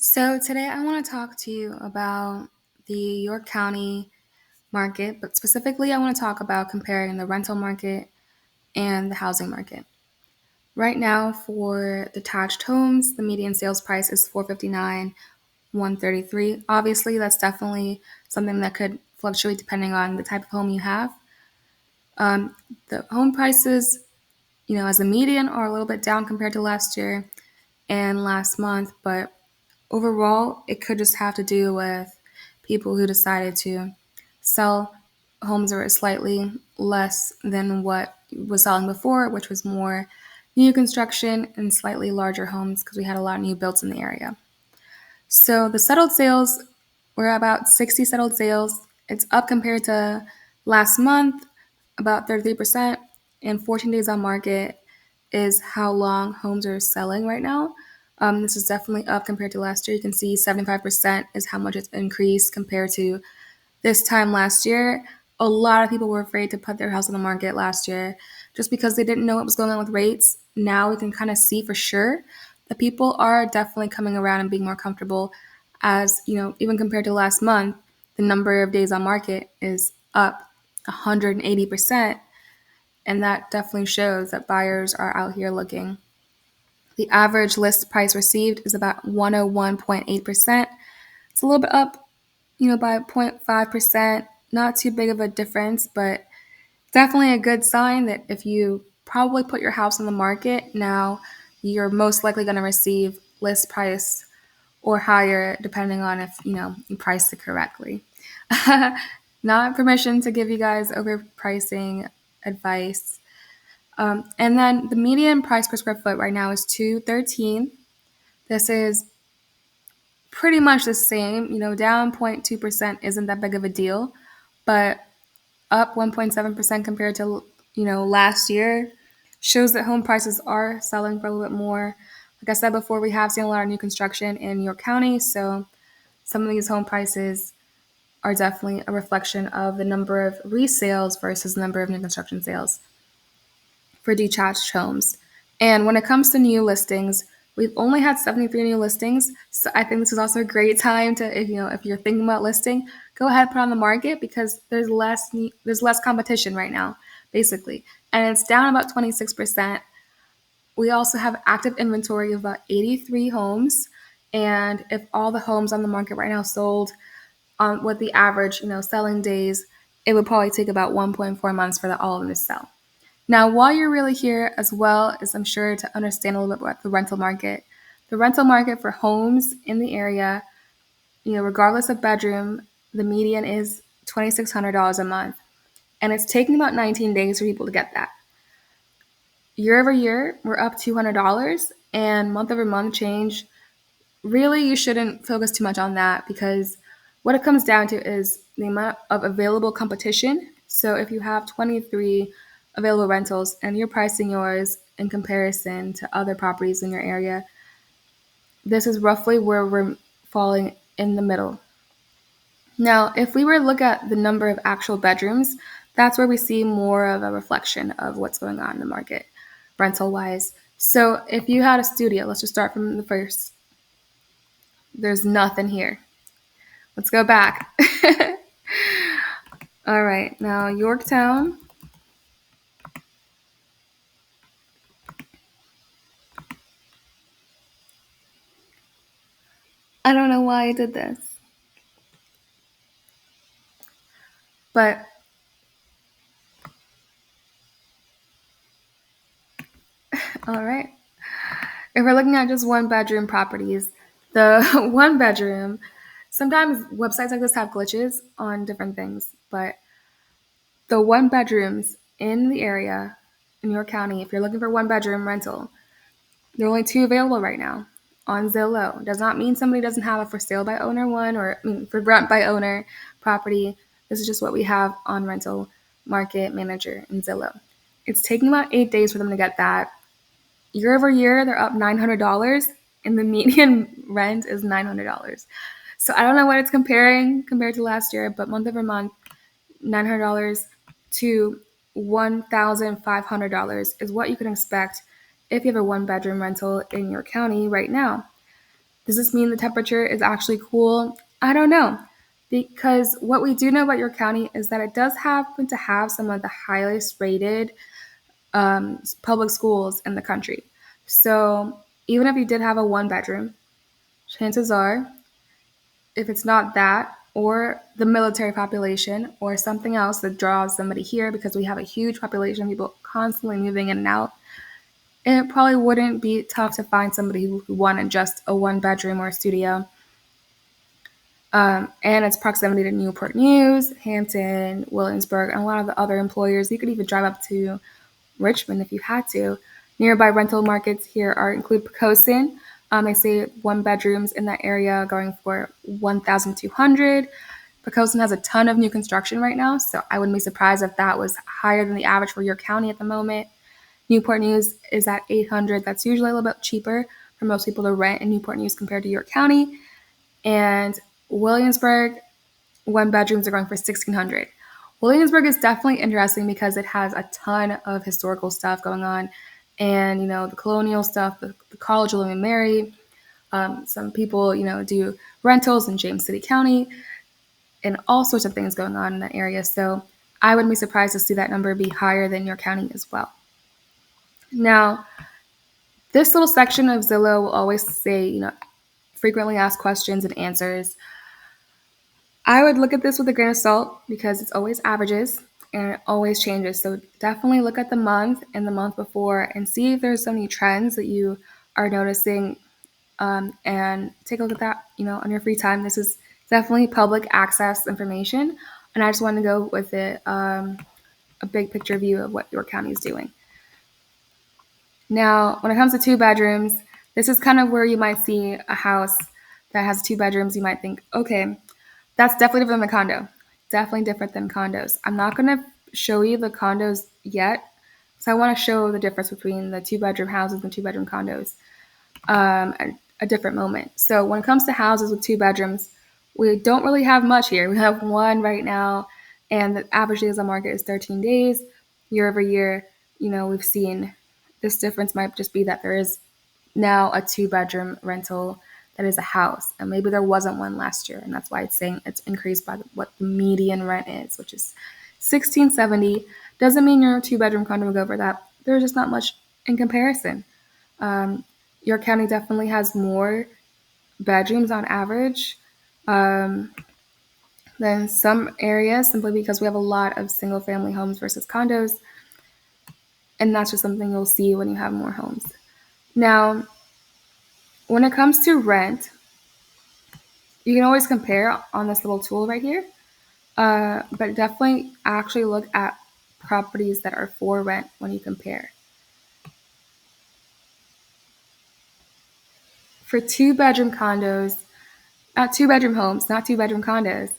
So today I want to talk to you about the York County market, but specifically I want to talk about comparing the rental market and the housing market. Right now for detached homes, the median sales price is $459, $133. Obviously, that's definitely something that could fluctuate depending on the type of home you have. The home prices, as a median are a little bit down compared to last year and last month, but overall, it could just have to do with people who decided to sell homes that were slightly less than what was selling before, which was more new construction and slightly larger homes because we had a lot of new builds in the area. So the settled sales were about 60 settled sales. It's up compared to last month, about 33%, and 14 days on market is how long homes are selling right now. This is definitely up compared to last year. You can see 75% is how much it's increased compared to this time last year. A lot of people were afraid to put their house on the market last year just because they didn't know what was going on with rates. Now we can kind of see for sure that people are definitely coming around and being more comfortable as, even compared to last month, the number of days on market is up 180%. And that definitely shows that buyers are out here looking. The average list price received is about 101.8%. It's a little bit up, by 0.5%. Not too big of a difference, but definitely a good sign that if you probably put your house on the market now, you're most likely going to receive list price or higher, depending on if you priced it correctly. Not permission to give you guys overpricing advice. And then the median price per square foot right now is $213. This is pretty much the same. Down 0.2% isn't that big of a deal, but up 1.7% compared to last year shows that home prices are selling for a little bit more. Like I said before, we have seen a lot of new construction in York County, so some of these home prices are definitely a reflection of the number of resales versus the number of new construction sales for detached homes. And when it comes to new listings, we've only had 73 new listings. So I think this is also a great time to, if you're thinking about listing, go ahead and put on the market because there's less competition right now, basically. And it's down about 26%. We also have active inventory of about 83 homes. And if all the homes on the market right now sold on what the average, selling days, it would probably take about 1.4 months for all of them to sell. Now, while you're really here, as well as I'm sure to understand a little bit about the rental market for homes in the area, regardless of bedroom, the median is $2,600 a month. And it's taking about 19 days for people to get that. Year over year, we're up $200, and month over month change. Really, you shouldn't focus too much on that because what it comes down to is the amount of available competition. So if you have 23 available rentals and you're pricing yours in comparison to other properties in your area, this is roughly where we're falling in the middle. Now, if we were to look at the number of actual bedrooms, that's where we see more of a reflection of what's going on in the market, rental-wise. So if you had a studio, let's just start from the first. There's nothing here. Let's go back. All right, now Yorktown. I don't know why I did this. But all right. If we're looking at just one bedroom properties, the one bedroom, sometimes websites like this have glitches on different things, but the one bedrooms in the area in York County, if you're looking for one bedroom rental, there are only 2 available right now on Zillow. Does not mean somebody doesn't have a for sale by owner one or for rent by owner property. This is just what we have on Rental Market Manager in Zillow. It's taking about 8 days for them to get that. Year over year, they're up $900, and the median rent is $900. So I don't know what it's compared to last year, but month over month, $900 to $1,500 is what you can expect if you have a one-bedroom rental in your county right now. Does this mean the temperature is actually cool? I don't know. Because what we do know about York County is that it does happen to have some of the highest rated public schools in the country. So even if you did have a one bedroom, chances are, if it's not that or the military population or something else that draws somebody here because we have a huge population of people constantly moving in and out, it probably wouldn't be tough to find somebody who wanted just a one bedroom or a studio. And its proximity to Newport News, Hampton, Williamsburg, and a lot of the other employers. You could even drive up to Richmond if you had to. Nearby rental markets here include Poquoson. They say one bedrooms in that area going for $1,200. Poquoson has a ton of new construction right now, so I wouldn't be surprised if that was higher than the average for York County at the moment. Newport News is at $800. That's usually a little bit cheaper for most people to rent in Newport News compared to York County. And Williamsburg, one bedrooms are going for $1,600. Williamsburg is definitely interesting because it has a ton of historical stuff going on, and the colonial stuff, the College of William and Mary. Some people do rentals in James City County, and all sorts of things going on in that area. So I wouldn't be surprised to see that number be higher than York County as well. Now, this little section of Zillow will always say, frequently asked questions and answers. I would look at this with a grain of salt because it's always averages and it always changes. So definitely look at the month and the month before and see if there's any trends that you are noticing, and take a look at that, on your free time. This is definitely public access information, and I just wanted to go with it, a big picture view of what York County is doing. Now, when it comes to two bedrooms, this is kind of where you might see a house that has two bedrooms. You might think, okay, that's definitely different than a condo. Definitely different than condos. I'm not going to show you the condos yet, because I want to show the difference between the two-bedroom houses and two-bedroom condos at a different moment. So when it comes to houses with two bedrooms, we don't really have much here. We have one right now, and the average days on market is 13 days. Year over year, we've seen this difference might just be that there is now a two-bedroom rental that is a house, and maybe there wasn't one last year, and that's why it's saying it's increased by what the median rent is, which is $1,670. Doesn't mean your two-bedroom condo will go for that. There's just not much in comparison. York County definitely has more bedrooms on average than some areas, simply because we have a lot of single-family homes versus condos, and that's just something you'll see when you have more homes. Now, when it comes to rent, you can always compare on this little tool right here, but definitely actually look at properties that are for rent when you compare. For two-bedroom condos, two-bedroom homes, not two-bedroom condos,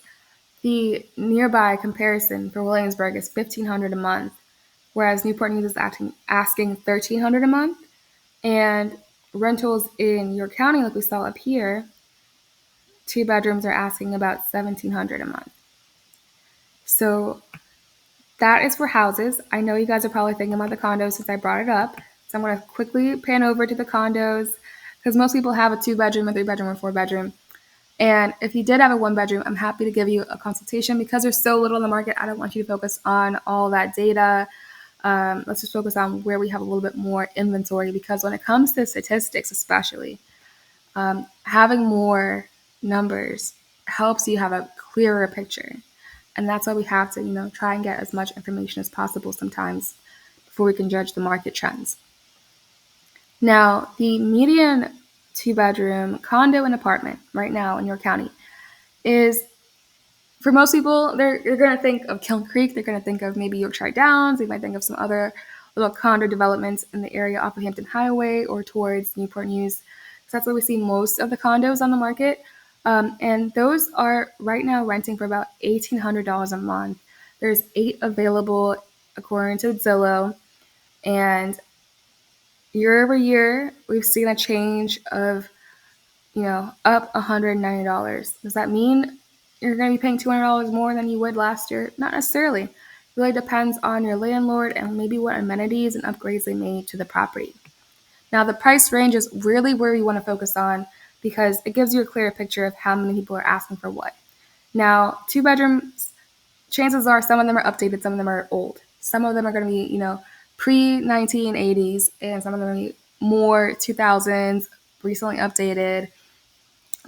the nearby comparison for Williamsburg is $1,500 a month, whereas Newport News is asking $1,300 a month, and rentals in York County, like we saw up here, two bedrooms are asking about $1,700 a month. So that is for houses. I know you guys are probably thinking about the condos since I brought it up. So I'm going to quickly pan over to the condos because most people have a two-bedroom, a three-bedroom, or four-bedroom. And if you did have a one-bedroom, I'm happy to give you a consultation because there's so little in the market. I don't want you to focus on all that data. Let's just focus on where we have a little bit more inventory, because when it comes to statistics especially, having more numbers helps you have a clearer picture. And that's why we have to, try and get as much information as possible sometimes before we can judge the market trends. Now, the median two-bedroom condo and apartment right now in York County is, for most people, they're going to think of Kiln Creek. They're going to think of maybe Yorkshire Downs. They might think of some other little condo developments in the area off of Hampton Highway or towards Newport News. So that's where we see most of the condos on the market. And those are right now renting for about $1,800 a month. There's 8 available according to Zillow. And year over year, we've seen a change of, up $190. Does that mean you're going to be paying $200 more than you would last year? Not necessarily. It really depends on your landlord and maybe what amenities and upgrades they made to the property. Now, the price range is really where you want to focus on because it gives you a clearer picture of how many people are asking for what. Now, 2 bedrooms, chances are some of them are updated, some of them are old. Some of them are going to be, pre-1980s, and some of them are going to be more 2000s, recently updated,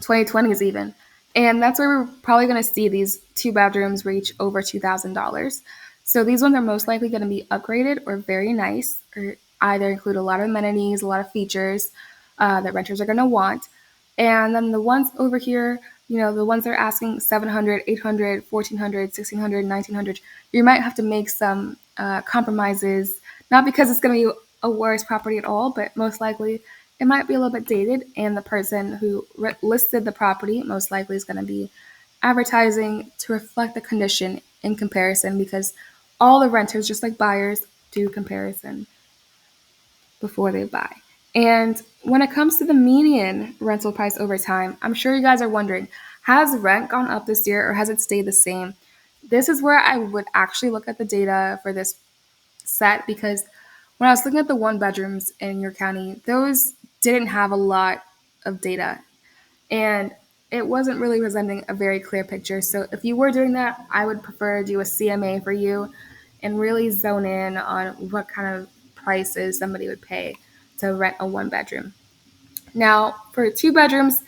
2020s even. And that's where we're probably going to see these 2 bedrooms reach over $2,000. So these ones are most likely going to be upgraded or very nice, or either include a lot of amenities, a lot of features that renters are going to want. And then the ones over here, the ones that are asking 700, 800, 1400, 1600, 1900, you might have to make some compromises, not because it's going to be a worse property at all, but most likely it might be a little bit dated, and the person who listed the property most likely is going to be advertising to reflect the condition in comparison, because all the renters, just like buyers, do comparison before they buy. And when it comes to the median rental price over time, I'm sure you guys are wondering, has rent gone up this year or has it stayed the same? This is where I would actually look at the data for this set, because when I was looking at the 1 bedrooms in your county, those didn't have a lot of data, and it wasn't really presenting a very clear picture. So if you were doing that, I would prefer to do a CMA for you and really zone in on what kind of prices somebody would pay to rent a 1 bedroom. Now, for 2 bedrooms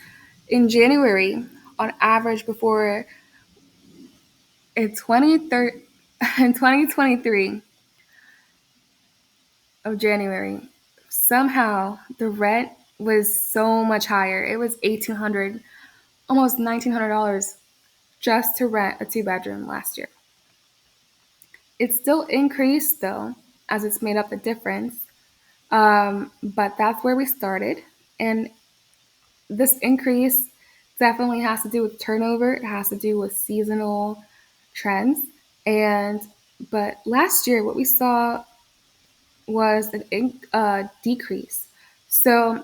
in January, on average, before in 2023 of January, somehow the rent was so much higher. It was $1,800, almost $1,900 just to rent a 2 bedroom last year. It still increased though, as it's made up the difference. But that's where we started. And this increase definitely has to do with turnover. It has to do with seasonal trends. But last year, what we saw was a decrease. So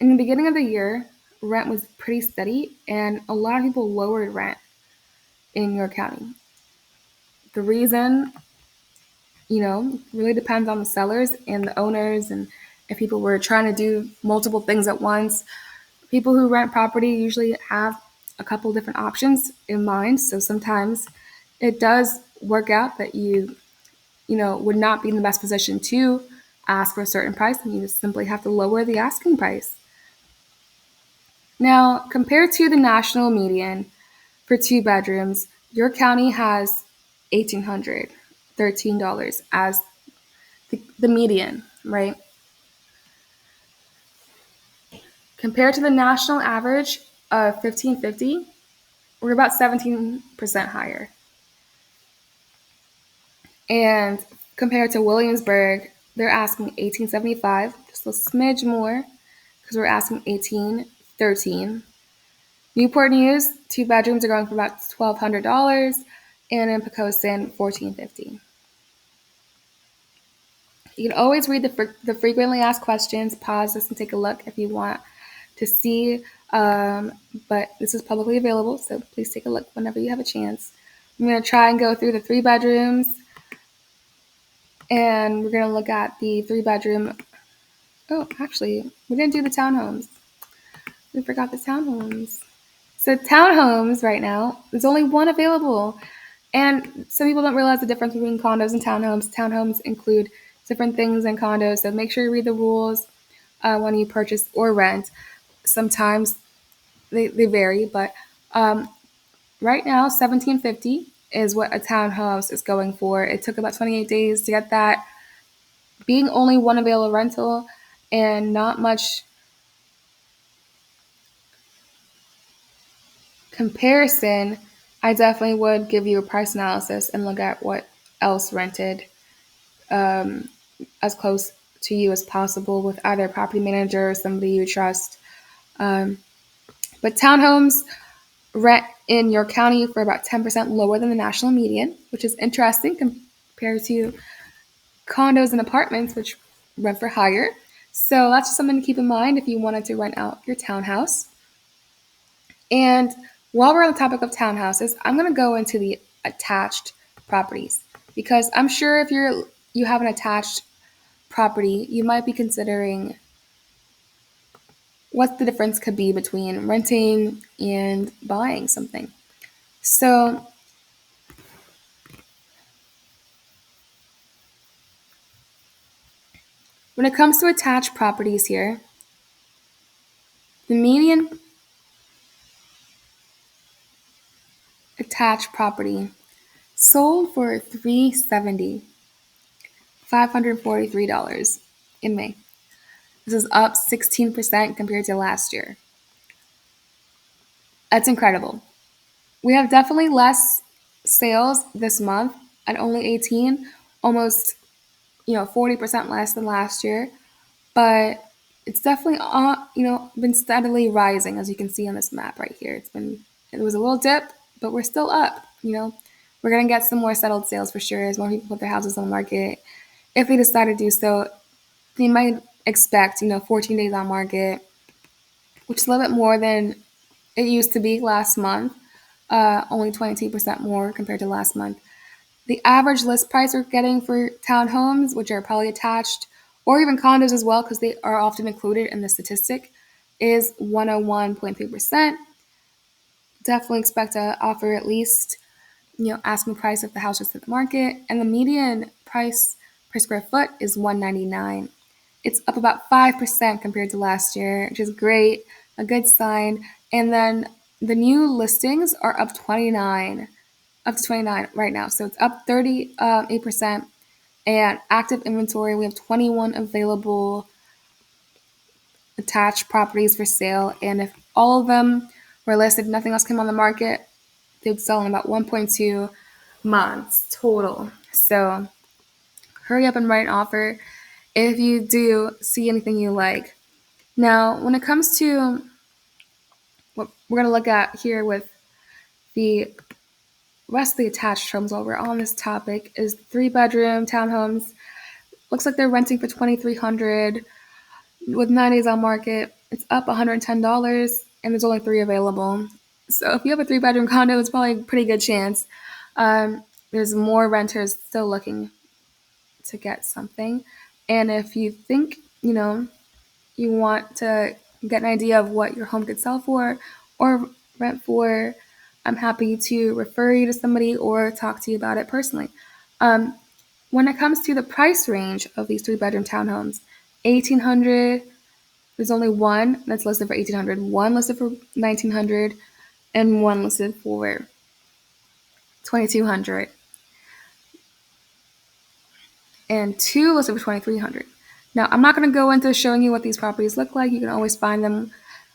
in the beginning of the year, rent was pretty steady, and a lot of people lowered rent in your county. The reason, really depends on the sellers and the owners, and if people were trying to do multiple things at once. People who rent property usually have a couple different options in mind, so sometimes it does work out that you would not be in the best position to ask for a certain price, and you just simply have to lower the asking price. Now, compared to the national median for 2 bedrooms, your county has $1,813 as the median, right? Compared to the national average of $1,550, we're about 17% higher. And compared to Williamsburg, they're asking $1,875, just a smidge more, because we're asking $1,813. Newport News, 2 bedrooms are going for about $1,200, and in Pocosin, $1,450. You can always read the frequently asked questions, pause this and take a look if you want to see, but this is publicly available, so please take a look whenever you have a chance. I'm going to try and go through the 3 bedrooms, and we're going to look at the 3 bedroom. Oh, actually, we didn't do the townhomes. We forgot the townhomes. So townhomes right now, there's only one available. And some people don't realize the difference between condos and townhomes. Townhomes include different things than condos, so make sure you read the rules when you purchase or rent. Sometimes they vary, but right now, $1,750 is what a townhouse is going for. It took about 28 days to get that. Being only one available rental and not much comparison, I definitely would give you a price analysis and look at what else rented as close to you as possible with either a property manager or somebody you trust. But townhomes rent in your county for about 10% lower than the national median, which is interesting compared to condos and apartments, which rent for higher. So that's just something to keep in mind if you wanted to rent out your townhouse. And while we're on the topic of townhouses, I'm going to go into the attached properties, because I'm sure if you have an attached property, you might be considering what the difference could be between renting and buying something. So when it comes to attached properties here, the median attached property sold for $543 in May. This is up 16% compared to last year. That's incredible. We have definitely less sales this month at only 18, almost 40% less than last year, but it's definitely been steadily rising, as you can see on this map right here. It was a little dip, but we're still up. We're gonna get some more settled sales for sure as more people put their houses on the market. If they decide to do so, they might expect 14 days on market, which is a little bit more than it used to be last month. Only 22% more compared to last month. The average list price we're getting for townhomes, which are probably attached, or even condos as well, because they are often included in the statistic, is 101.3%. Definitely expect to offer at least, asking price if the house is at the market, and the median price per square foot is $199. It's up about 5% compared to last year, which is great, a good sign. And then the new listings are up to 29 right now. So it's up 38%. And active inventory, we have 21 available attached properties for sale. And if all of them were listed, nothing else came on the market, they would sell in about 1.2 months total. So hurry up and write an offer if you do see anything you like. Now, when it comes to what we're going to look at here with the rest of the attached homes while we're on this topic is 3-bedroom townhomes. Looks like they're renting for $2,300 with 9 days on market. It's up $110 and there's only 3 available. So if you have a 3-bedroom condo, it's probably a pretty good chance. There's more renters still looking to get something. And if you think, you want to get an idea of what your home could sell for or rent for, I'm happy to refer you to somebody or talk to you about it personally. When it comes to the price range of these 3-bedroom townhomes, $1,800, there's only one that's listed for $1,800, one listed for $1,900, and one listed for $2,200, and 2 listed for $2,300. Now, I'm not going to go into showing you what these properties look like. You can always find them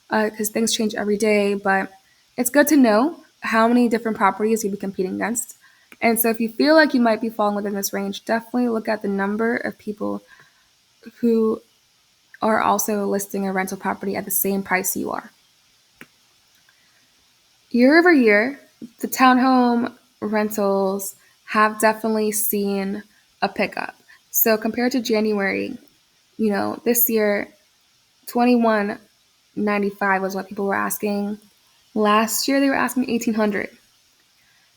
because things change every day, but it's good to know how many different properties you'll be competing against. And so if you feel like you might be falling within this range, definitely look at the number of people who are also listing a rental property at the same price you are. Year over year, the townhome rentals have definitely seen a pickup. So compared to January, this year, $2,195 was what people were asking. Last year, they were asking $1,800.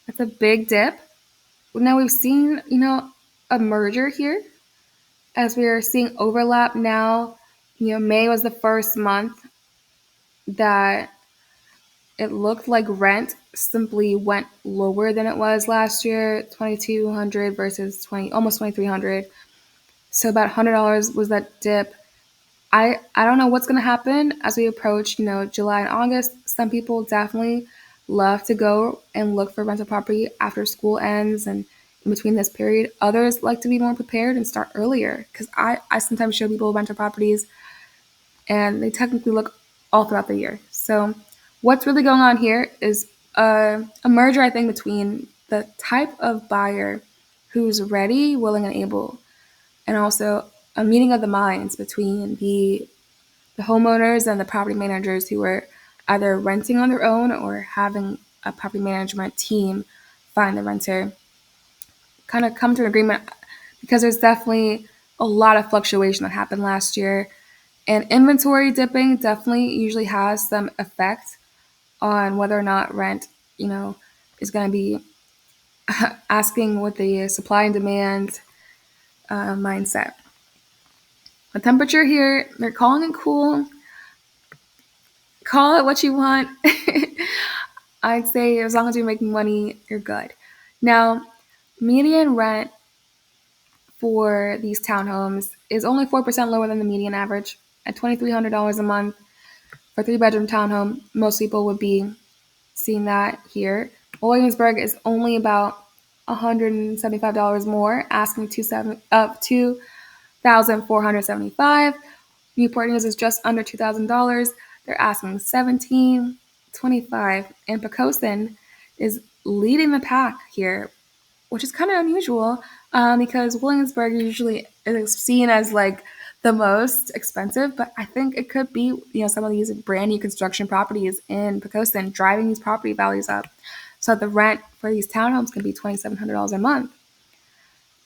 That's a big dip. Now we've seen, a merger here as we are seeing overlap now. May was the first month that it looked like rent simply went lower than it was last year, $2,200 versus almost $2,300. So about $100 was that dip. I don't know what's going to happen as we approach, July and August. Some people definitely love to go and look for rental property after school ends and in between this period. Others like to be more prepared and start earlier because I sometimes show people rental properties and they technically look all throughout the year. So what's really going on here is a merger, I think, between the type of buyer who's ready, willing, and able, and also a meeting of the minds between the homeowners and the property managers who are either renting on their own or having a property management team find the renter, kind of come to an agreement because there's definitely a lot of fluctuation that happened last year. And inventory dipping definitely usually has some effect on whether or not rent, is going to be asking with the supply and demand mindset. The temperature here, they're calling it cool. call it what you want. I'd say as long as you're making money, you're good. Now, median rent for these townhomes is only 4% lower than the median average at $2,300 a month for a 3-bedroom townhome. Most people would be seeing that here. Williamsburg is only about $175 more, asking $2,475. Newport News is just under $2,000. They're asking $1,725, and Poquoson is leading the pack here, which is kind of unusual because Williamsburg usually is seen as like the most expensive, but I think it could be, some of these brand new construction properties in Poquoson driving these property values up. So the rent for these townhomes can be $2,700 a month.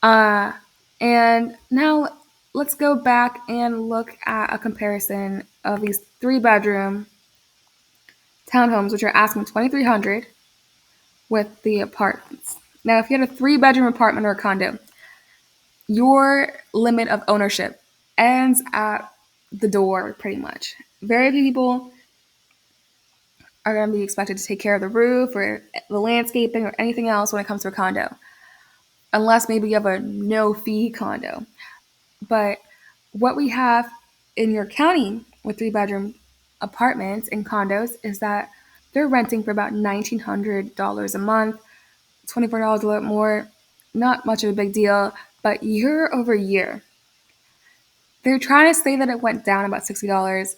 And now let's go back and look at a comparison of these 3-bedroom townhomes, which are asking $2,300 with the apartments. Now, if you had a 3-bedroom apartment or a condo, your limit of ownership ends at the door pretty much. Very few people are going to be expected to take care of the roof or the landscaping or anything else when it comes to a condo, unless maybe you have a no-fee condo. But what we have in your county with 3-bedroom apartments and condos is that they're renting for about $1,900 a month, $24 a little more, not much of a big deal, but year over year, they're trying to say that it went down about $60.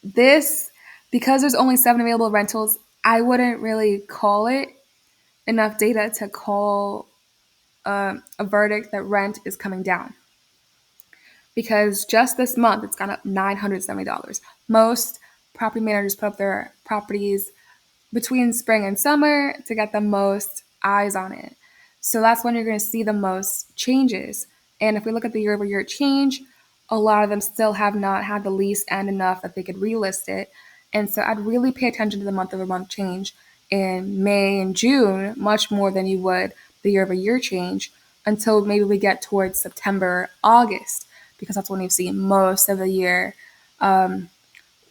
This, because there's only 7 available rentals, I wouldn't really call it enough data to call a verdict that rent is coming down. Because just this month, it's gone up $970. Most property managers put up their properties between spring and summer to get the most eyes on it. So that's when you're going to see the most changes. And if we look at the year-over-year change, a lot of them still have not had the lease end enough that they could relist it. And so I'd really pay attention to the month-over-month change in May and June, much more than you would the year-over-year change, until maybe we get towards September, August, because that's when you see most of the year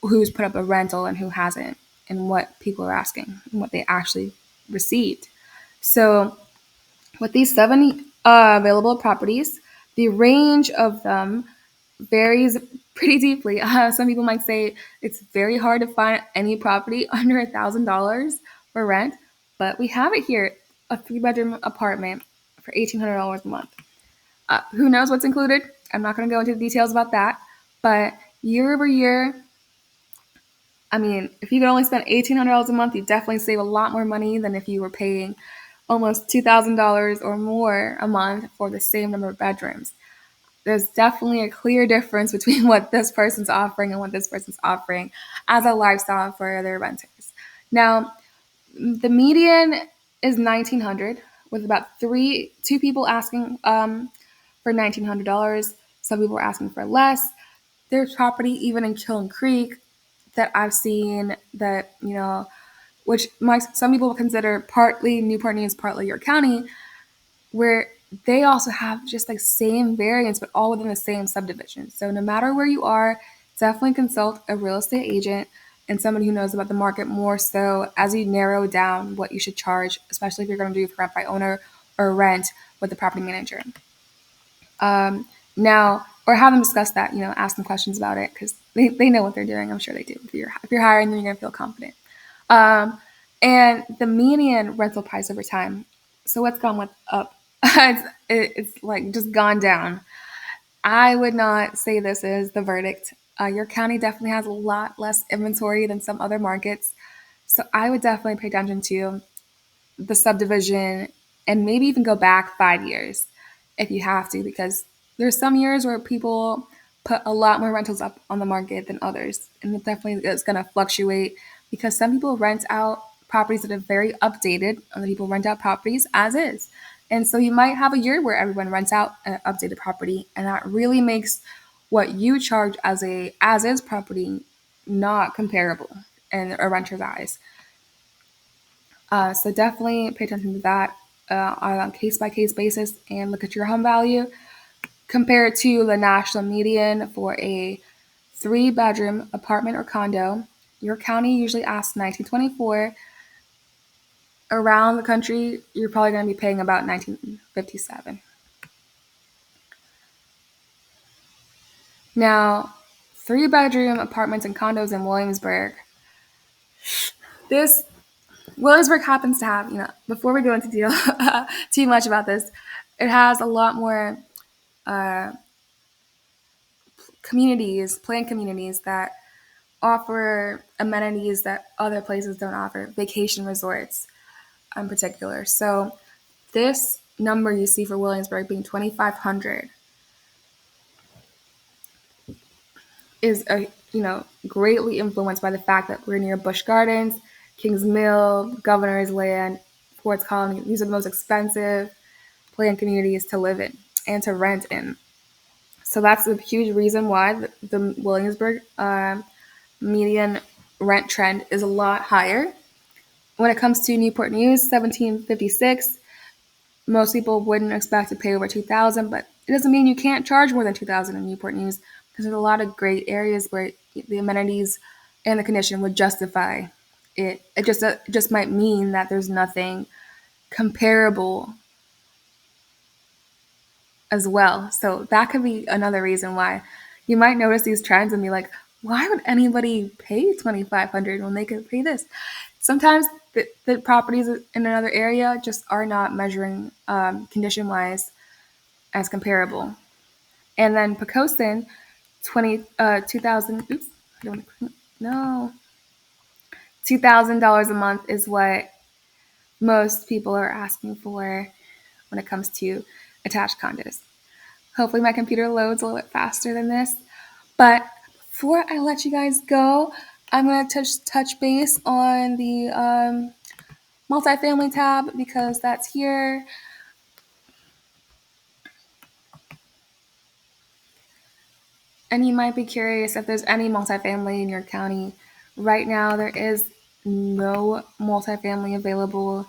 who's put up a rental and who hasn't, and what people are asking and what they actually received. So with these 7 available properties, the range of them varies pretty deeply. Some people might say it's very hard to find any property under $1,000 for rent, but we have it here, a 3-bedroom apartment for $1,800 a month. Who knows what's included? I'm not going to go into the details about that, but year over year, I mean, if you could only spend $1,800 a month, you definitely save a lot more money than if you were paying almost $2,000 or more a month for the same number of bedrooms. There's definitely a clear difference between what this person's offering and what this person's offering as a lifestyle for their renters. Now, the median is $1,900, with about 2 people asking for $1,900. Some people are asking for less. There's property even in Kiln Creek that I've seen that, which some people consider partly Newport News, partly York County, where they also have just like same variants, but all within the same subdivision. So no matter where you are, definitely consult a real estate agent and somebody who knows about the market more so as you narrow down what you should charge, especially if you're going to do rent by owner or rent with the property manager. Now, or have them discuss that, ask them questions about it because they know what they're doing. I'm sure they do. If you're hiring them, you're going to feel confident. And the median rental price over time. So what's gone up? It's like just gone down. I would not say this is the verdict. Your county definitely has a lot less inventory than some other markets. So I would definitely pay attention to the subdivision and maybe even go back 5 years if you have to, because there's some years where people put a lot more rentals up on the market than others. And it definitely is going to fluctuate because some people rent out properties that are very updated. Other people rent out properties as is. And so you might have a year where everyone rents out an updated property, and that really makes what you charge as a as-is property not comparable in a renter's eyes. So definitely pay attention to that on a case-by-case basis and look at your home value. Compare it to the national median for a 3-bedroom apartment or condo your county usually asks $19.24. Around the country, you're probably going to be paying about $19.57. Now, 3-bedroom apartments and condos in Williamsburg. This Williamsburg happens to have, before we go into deal too much about this, it has a lot more uh, planned communities that offer amenities that other places don't offer, vacation resorts in particular. So this number you see for Williamsburg being 2,500 is greatly influenced by the fact that we're near Busch Gardens, Kings Mill, Governor's Land, Ford's Colony. These are the most expensive planned communities to live in and to rent in. So that's a huge reason why the Williamsburg median rent trend is a lot higher. When it comes to Newport News, 1756, most people wouldn't expect to pay over $2,000, but it doesn't mean you can't charge more than $2,000 in Newport News, because there's a lot of great areas where the amenities and the condition would justify it. It just might mean that there's nothing comparable as well. So that could be another reason why you might notice these trends and be like, why would anybody pay $2,500 when they could pay this? Sometimes the properties in another area just are not measuring condition-wise as comparable. And then Pocosin, $2,000 a month is what most people are asking for when it comes to attached condos. Hopefully my computer loads a little bit faster than this. But before I let you guys go, I'm going to touch base on the multifamily tab, because that's here. And you might be curious if there's any multifamily in your county. Right now, there is no multifamily available.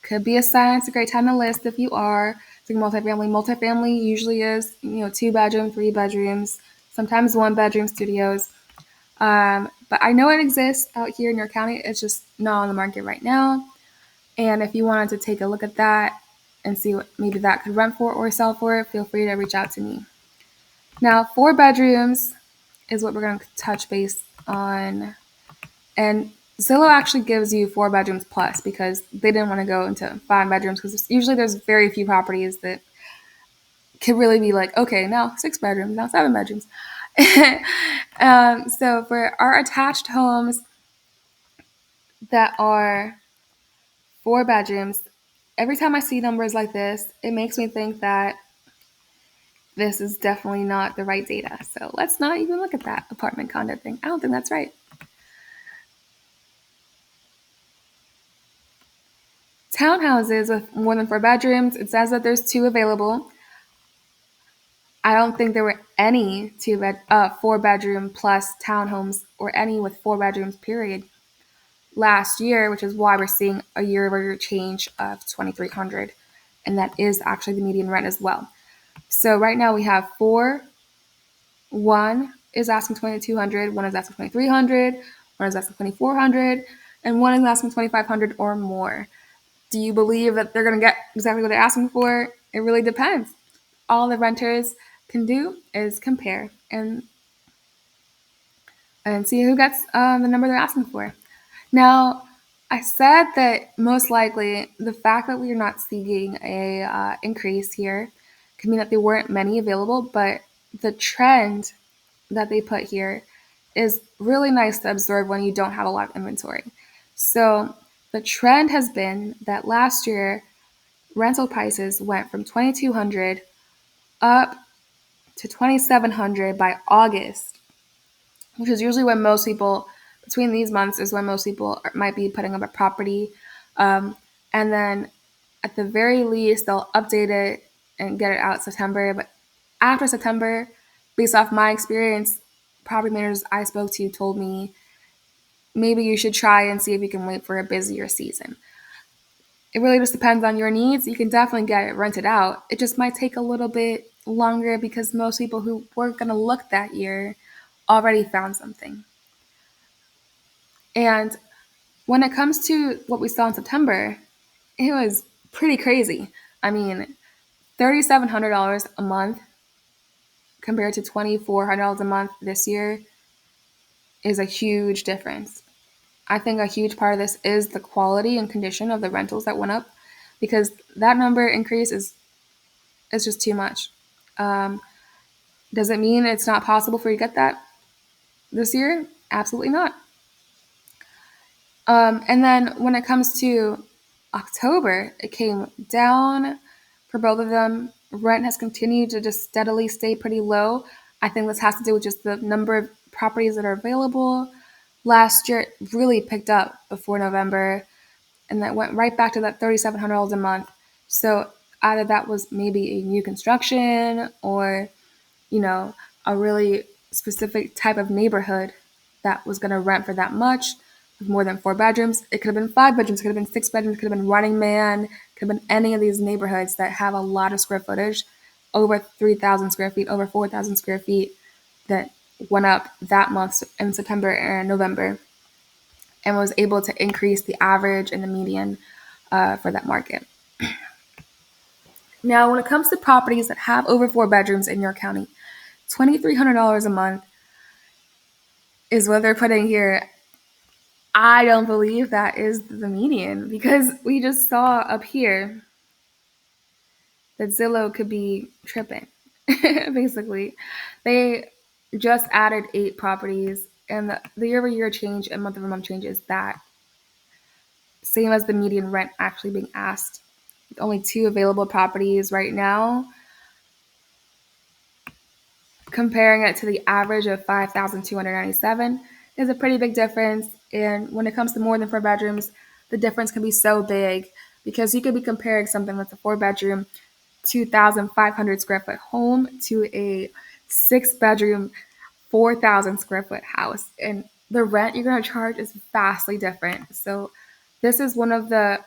Could be a sign it's a great time to list if you are doing multifamily. Multifamily usually is, 2-bedroom, 3 bedrooms, sometimes 1-bedroom studios. But I know it exists out here in your county. It's just not on the market right now. And if you wanted to take a look at that and see what maybe that could rent for or sell for, feel free to reach out to me. Now, 4 bedrooms is what we're going to touch base on. And Zillow actually gives you 4 bedrooms plus, because they didn't want to go into 5 bedrooms, because usually there's very few properties that could really be like, okay, now 6 bedrooms, now 7 bedrooms. So for our attached homes that are 4 bedrooms, every time I see numbers like this, it makes me think that this is definitely not the right data. So let's not even look at that apartment condo thing. I don't think that's right. Townhouses with more than 4 bedrooms, it says that there's 2 available. I don't think there were any 4-bedroom plus townhomes, or any with 4 bedrooms, period, last year, which is why we're seeing a year-over-year change of $2,300, and that is actually the median rent as well. So right now we have 4. One is asking $2,200, one is asking $2,300, one is asking $2,400, and one is asking $2,500 or more. Do you believe that they're going to get exactly what they're asking for? It really depends. All the renters can do is compare and see who gets the number they're asking for. Now, I said that most likely the fact that we are not seeing a increase here could mean that there weren't many available, but the trend that they put here is really nice to observe when you don't have a lot of inventory. So the trend has been that last year rental prices went from $2,200 up to $2,700 by August, which is usually when most people, between these months is when most people might be putting up a property. And then at the very least, they'll update it and get it out September. But after September, based off my experience, property managers I spoke to told me maybe you should try and see if you can wait for a busier season. It really just depends on your needs. You can definitely get it rented out. It just might take a little bit longer, because most people who weren't going to look that year already found something. And when it comes to what we saw in September, it was pretty crazy. I mean, $3,700 a month compared to $2,400 a month this year is a huge difference. I think a huge part of this is the quality and condition of the rentals that went up, because that number increase is just too much. Um, does it mean it's not possible for you to get that this year? Absolutely not. And then when it comes to October, it came down for both of them. Rent has continued to just steadily stay pretty low. I think this has to do with just the number of properties that are available. Last year, it really picked up before November, and that went right back to that $3,700 a month. So either that was maybe a new construction, or a really specific type of neighborhood that was going to rent for that much with more than 4 bedrooms. It could have been 5 bedrooms, it could have been 6 bedrooms, it could have been Running Man, it could have been any of these neighborhoods that have a lot of square footage, over 3,000 square feet, over 4,000 square feet, that went up that month in September and November, and was able to increase the average and the median for that market. Now, when it comes to properties that have over 4 bedrooms in your county, $2,300 a month is what they're putting here. I don't believe that is the median, because we just saw up here that Zillow could be tripping. Basically, they just added 8 properties, and the year-over-year change and month-over-month change is that same as the median rent actually being asked. With only 2 available properties right now, comparing it to the average of 5,297 is a pretty big difference. And when it comes to more than 4 bedrooms, the difference can be so big, because you could be comparing something that's a 4 bedroom, 2,500 square foot home to a 6 bedroom, 4,000 square foot house. And the rent you're going to charge is vastly different. So this is one of the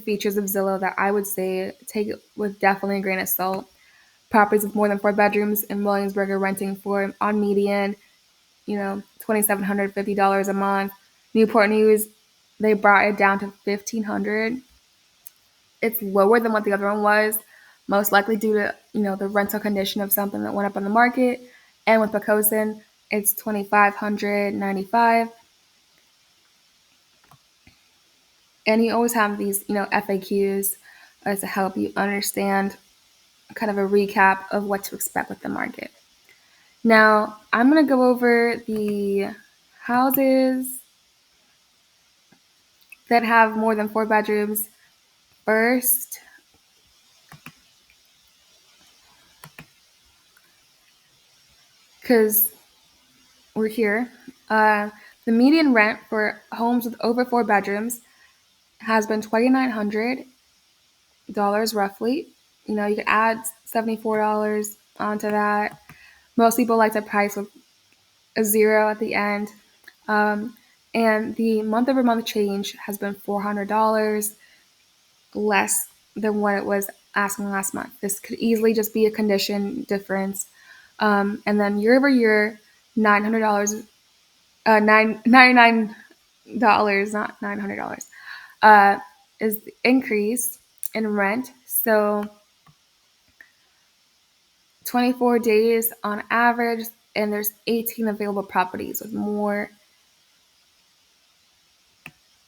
features of Zillow that I would say take it with definitely a grain of salt. Properties with more than 4 bedrooms in Williamsburg are renting for, on median, $2,750 a month. Newport News, they brought it down to $1,500. It's lower than what the other one was, most likely due to the rental condition of something that went up on the market. And with Pocosin, it's $2,595. And you always have these FAQs to help you understand kind of a recap of what to expect with the market. Now, I'm going to go over the houses that have more than 4 bedrooms first. Because we're here. The median rent for homes with over 4 bedrooms has been $2,900 roughly. You could add $74 onto that. Most people like to price with a zero at the end. And the month-over-month change has been $400 less than what it was asking last month. This could easily just be a condition difference. And then year-over-year, $99, not $900, is the increase in rent. So 24 days on average, and there's 18 available properties with more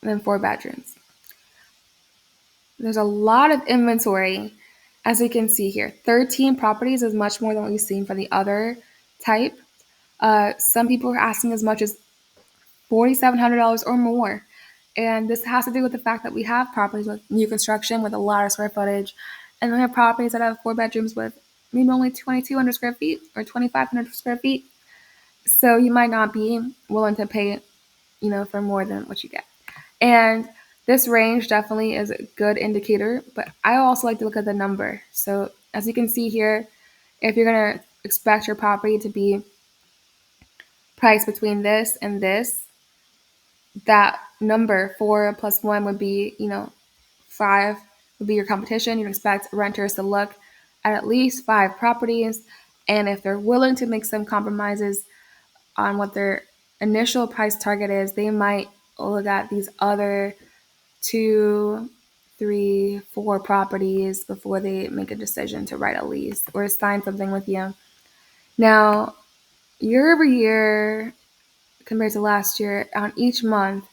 than 4 bedrooms. There's a lot of inventory, as you can see here. 13 properties is much more than what we've seen for the other type. Some people are asking as much as $4,700 or more. And this has to do with the fact that we have properties with new construction with a lot of square footage, and we have properties that have 4 bedrooms with maybe only 2,200 square feet or 2,500 square feet. So you might not be willing to pay, for more than what you get. And this range definitely is a good indicator, but I also like to look at the number. So as you can see here, if you're going to expect your property to be priced between this and this, that number 4 plus 1 would be, 5 would be your competition. You'd expect renters to look at least 5 properties. And if they're willing to make some compromises on what their initial price target is, they might look at these other 2, 3, 4 properties before they make a decision to write a lease or sign something with you. Now, year over year, compared to last year, on each month,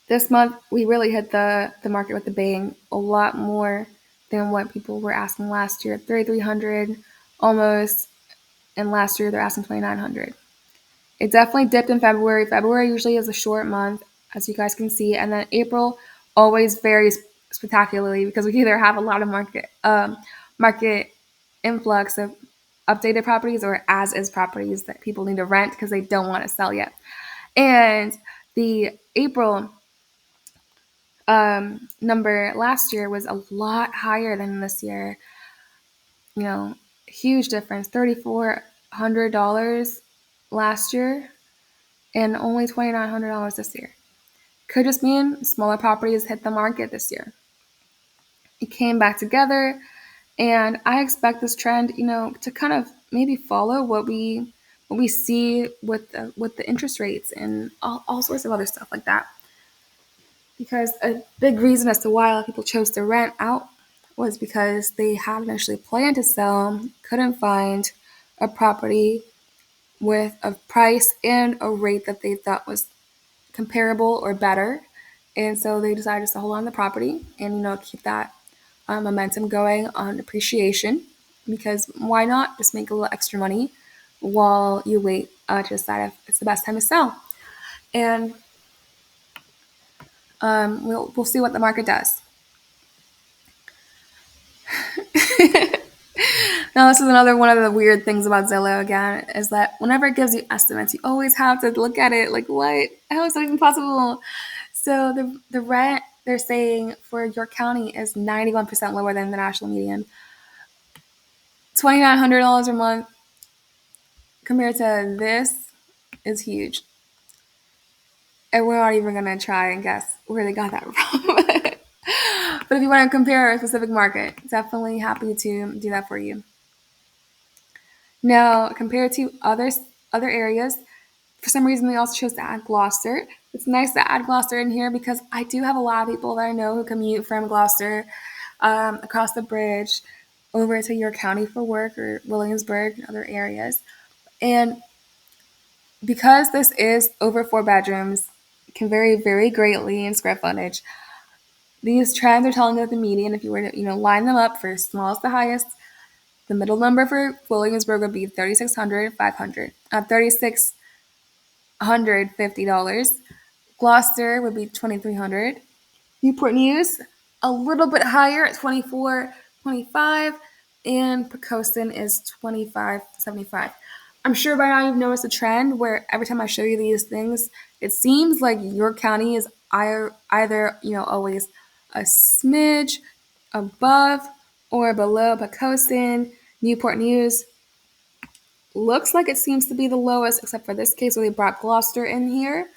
this month we really hit the market with a bang, a lot more than what people were asking last year. 3,300 almost, and last year they're asking 2,900. It definitely dipped in February. February usually is a short month, as you guys can see, and then April always varies spectacularly because we either have a lot of market influx of updated properties or as is properties that people need to rent because they don't want to sell yet. And the April number last year was a lot higher than this year. You know, huge difference, $3,400 last year and only $2,900 this year. Could just mean smaller properties hit the market this year. It came back together, and I expect this trend, to kind of maybe follow what we see with the interest rates and all sorts of other stuff like that. Because a big reason as to why a lot of people chose to rent out was because they had initially planned to sell, couldn't find a property with a price and a rate that they thought was comparable or better. And so they decided to hold on to the property and, keep that momentum going on appreciation, because why not just make a little extra money while you wait to decide if it's the best time to sell. And we'll see what the market does. Now, this is another one of the weird things about Zillow, again, is that whenever it gives you estimates, you always have to look at it like, what? How is that even possible? So the rent they're saying for York County is 91% lower than the national median. $2,900 a month compared to this is huge. And we're not even going to try and guess where they got that from. But if you want to compare a specific market, definitely happy to do that for you. Now, compared to other areas, for some reason, they also chose to add Gloucester. It's nice to add Gloucester in here because I do have a lot of people that I know who commute from Gloucester across the bridge over to York County for work, or Williamsburg and other areas. And because this is over 4 bedrooms, it can vary very greatly in square footage. These trends are telling that the median, if you were to line them up for smallest to highest, the middle number for Williamsburg would be $3,650. Gloucester would be $2,300. Newport News, a little bit higher at $2,425, and Pocosin is $2,575. I'm sure by now you've noticed a trend where every time I show you these things, it seems like York County is either always a smidge above or below Pocosin. Newport News looks like it seems to be the lowest, except for this case where they brought Gloucester in here.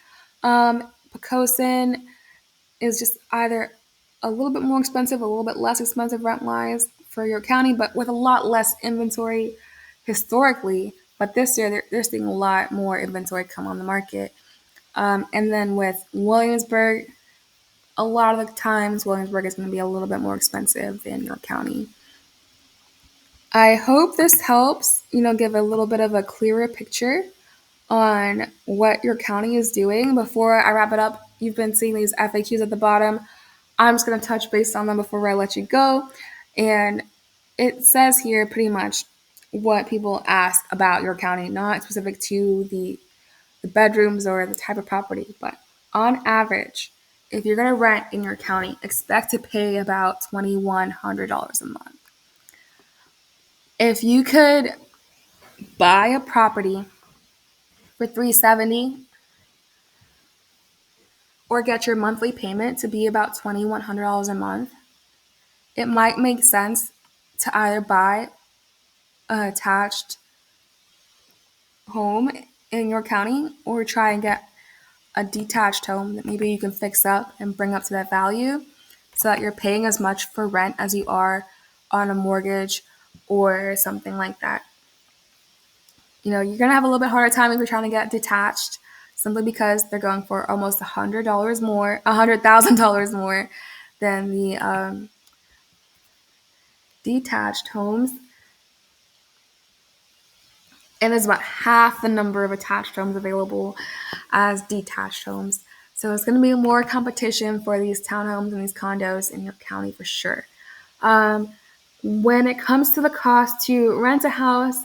Pocosin is just either a little bit more expensive, a little bit less expensive rent-wise for York County, but with a lot less inventory historically. But this year, they're seeing a lot more inventory come on the market. And then with Williamsburg, a lot of the times, Williamsburg is going to be a little bit more expensive than York County. I hope this helps, give a little bit of a clearer picture on what your county is doing. Before I wrap it up, you've been seeing these FAQs at the bottom. I'm just going to touch base on them before I let you go. And it says here pretty much what people ask about your county, not specific to the bedrooms or the type of property, but on average, if you're going to rent in your county, expect to pay about $2,100 a month. If you could buy a property for $370 or get your monthly payment to be about $2,100 a month, it might make sense to either buy an attached home in your county or try and get a detached home that maybe you can fix up and bring up to that value so that you're paying as much for rent as you are on a mortgage or something like that. You're going to have a little bit harder time if you're trying to get detached simply because they're going for almost $100,000 more than the detached homes. And there's about half the number of attached homes available as detached homes. So it's going to be more competition for these townhomes and these condos in your county for sure. When it comes to the cost to rent a house,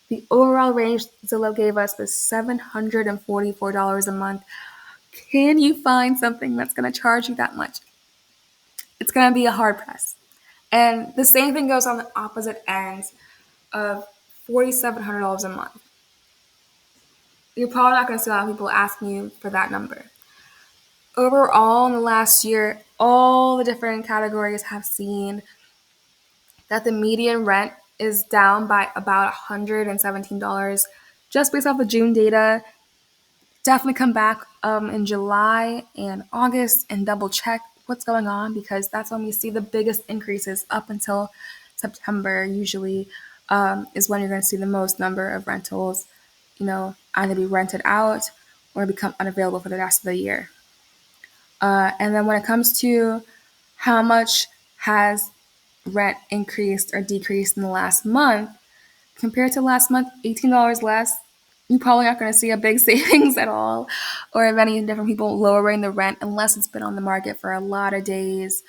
the overall range Zillow gave us was $744 a month. Can you find something that's going to charge you that much? It's going to be a hard press. And the same thing goes on the opposite end of $4,700 a month. You're probably not going to see a lot of people asking you for that number. Overall, in the last year, all the different categories have seen that the median rent is down by about $117 just based off the June data. Definitely come back in July and August and double check what's going on, because that's when we see the biggest increases. Up until September usually is when you're going to see the most number of rentals, either be rented out or become unavailable for the rest of the year. And then when it comes to how much has rent increased or decreased in the last month, compared to last month, $18 less, you're probably not going to see a big savings at all, or of any different people lowering the rent unless it's been on the market for a lot of days,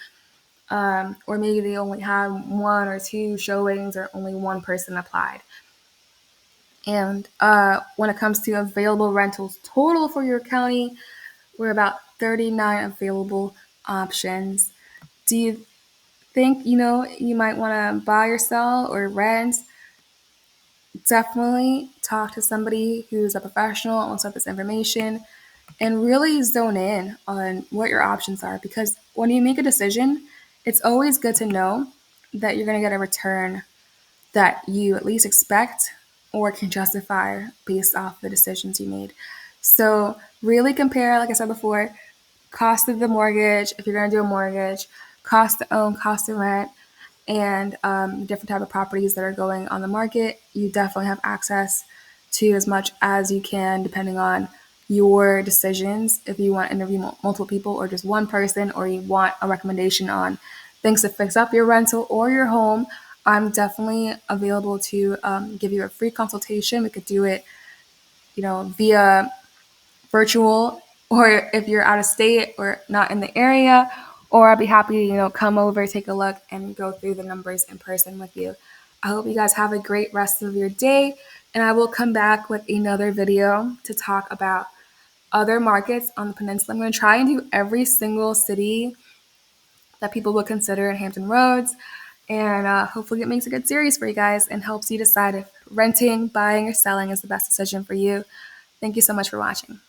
or maybe they only have 1 or 2 showings or only one person applied. And when it comes to available rentals total for your county, we're about 39 available options. Do you think you might want to buy or sell or rent? Definitely talk to somebody who's a professional and looks at this information and really zone in on what your options are, because when you make a decision, it's always good to know that you're going to get a return that you at least expect or can justify based off the decisions you made. So really compare, like I said before, cost of the mortgage, if you're going to do a mortgage, cost to own, cost to rent, and different type of properties that are going on the market. You definitely have access to as much as you can depending on your decisions. If you want to interview multiple people or just one person, or you want a recommendation on things to fix up your rental or your home, I'm definitely available to give you a free consultation. We could do it, via virtual, or if you're out of state or not in the area, or I'll be happy to, come over, take a look, and go through the numbers in person with you. I hope you guys have a great rest of your day, and I will come back with another video to talk about other markets on the peninsula. I'm going to try and do every single city that people would consider in Hampton Roads, and hopefully it makes a good series for you guys and helps you decide if renting, buying, or selling is the best decision for you. Thank you so much for watching.